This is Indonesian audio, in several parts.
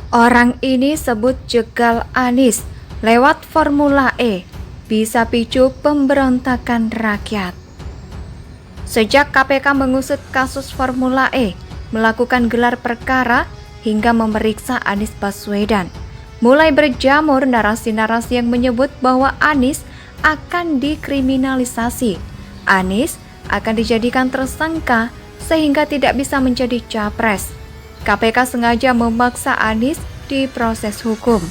Orang ini sebut jegal Anies lewat Formula E, bisa picu pemberontakan rakyat. Sejak KPK mengusut kasus Formula E, melakukan gelar perkara hingga memeriksa Anies Baswedan, mulai berjamur narasi-narasi yang menyebut bahwa Anies akan dikriminalisasi. Anies akan dijadikan tersangka sehingga tidak bisa menjadi capres. KPK sengaja memaksa Anies diproses hukum.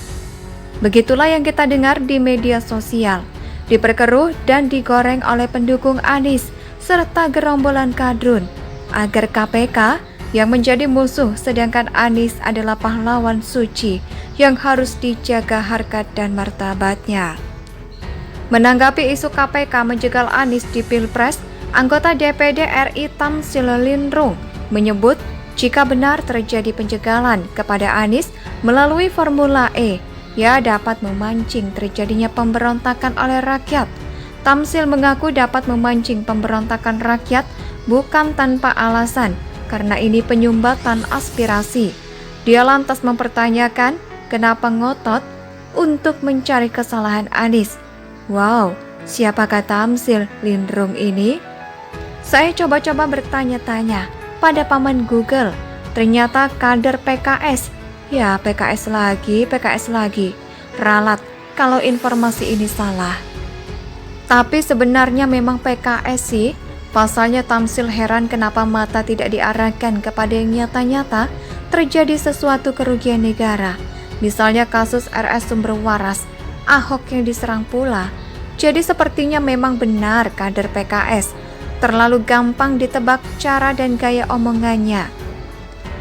Begitulah yang kita dengar di media sosial, diperkeruh dan digoreng oleh pendukung Anies serta gerombolan kadrun agar KPK yang menjadi musuh sedangkan Anies adalah pahlawan suci yang harus dijaga harkat dan martabatnya. Menanggapi isu KPK menjegal Anies di Pilpres, anggota DPD RI Tamsil Lindrung menyebut jika benar terjadi penjegalan kepada Anies melalui Formula E, ia dapat memancing terjadinya pemberontakan oleh rakyat. Tamsil mengaku dapat memancing pemberontakan rakyat bukan tanpa alasan, karena ini penyumbatan aspirasi. Dia lantas mempertanyakan kenapa ngotot untuk mencari kesalahan Anies. Wow, siapakah Tamsil Lindrung ini? Saya coba-coba bertanya-tanya pada paman Google, ternyata kader PKS. Ya, PKS lagi. Ralat kalau informasi ini salah. Tapi sebenarnya memang PKS sih. Pasalnya Tamsil heran kenapa mata tidak diarahkan kepada yang nyata-nyata terjadi sesuatu kerugian negara. Misalnya kasus RS Sumber Waras, Ahok yang diserang pula. Jadi sepertinya memang benar kader PKS. Terlalu gampang ditebak cara dan gaya omongannya.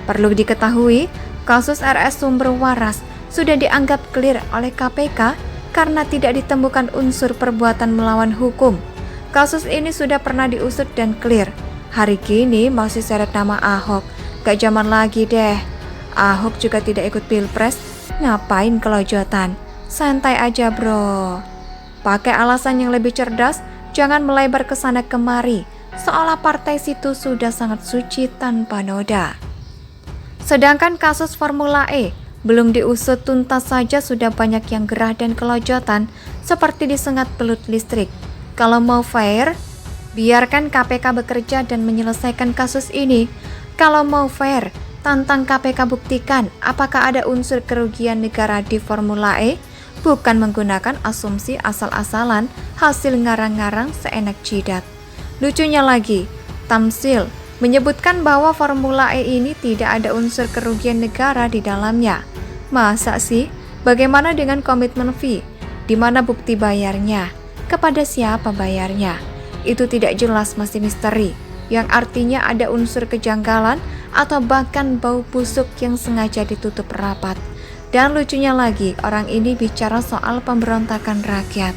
Perlu diketahui, kasus RS Sumber Waras sudah dianggap clear oleh KPK karena tidak ditemukan unsur perbuatan melawan hukum. Kasus ini sudah pernah diusut dan clear. Hari gini masih seret nama Ahok. Gak zaman lagi deh. Ahok juga tidak ikut Pilpres. Ngapain kelojotan? Santai aja bro. Pakai alasan yang lebih cerdas, jangan melebar ke sana kemari, seolah partai situ sudah sangat suci tanpa noda. Sedangkan kasus Formula E belum diusut tuntas saja sudah banyak yang gerah dan kelojotan seperti disengat pelut listrik. Kalau mau fair, biarkan KPK bekerja dan menyelesaikan kasus ini. Kalau mau fair, tantang KPK buktikan apakah ada unsur kerugian negara di Formula E, bukan menggunakan asumsi asal-asalan hasil ngarang-ngarang seenak jidat. Lucunya lagi, Tamsil menyebutkan bahwa Formula E ini tidak ada unsur kerugian negara di dalamnya. Masa sih? Bagaimana dengan komitmen fee? Di mana bukti bayarnya? Kepada siapa bayarnya? Itu tidak jelas, masih misteri, yang artinya ada unsur kejanggalan atau bahkan bau busuk yang sengaja ditutup rapat. Dan lucunya lagi, orang ini bicara soal pemberontakan rakyat.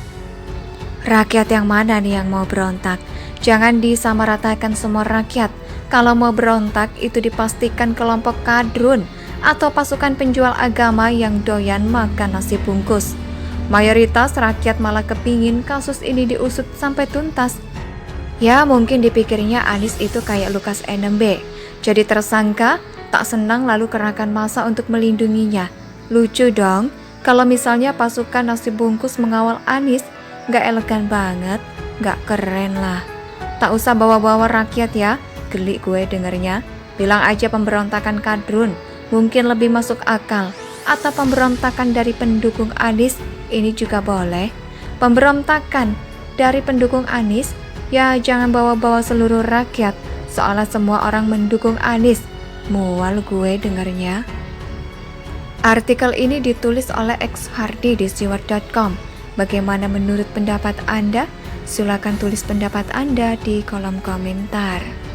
Rakyat yang mana nih yang mau berontak? Jangan disamaratakan semua rakyat. Kalau mau berontak itu dipastikan kelompok kadrun atau pasukan penjual agama yang doyan makan nasi bungkus. Mayoritas rakyat malah kepingin kasus ini diusut sampai tuntas. Ya mungkin dipikirnya Anies itu kayak Lukas NMB, jadi tersangka, tak senang lalu kerahkan massa untuk melindunginya. Lucu dong, kalau misalnya pasukan nasi bungkus mengawal Anies, gak elegan banget, gak keren lah. Tak usah bawa-bawa rakyat ya, geli gue dengernya. Bilang aja pemberontakan kadrun, mungkin lebih masuk akal. Atau pemberontakan dari pendukung Anies, ini juga boleh. Pemberontakan dari pendukung Anies, ya jangan bawa-bawa seluruh rakyat, seolah semua orang mendukung Anies. Mual gue dengernya. Artikel ini ditulis oleh X Hardy di siwar.com. Bagaimana menurut pendapat Anda? Silakan tulis pendapat Anda di kolom komentar.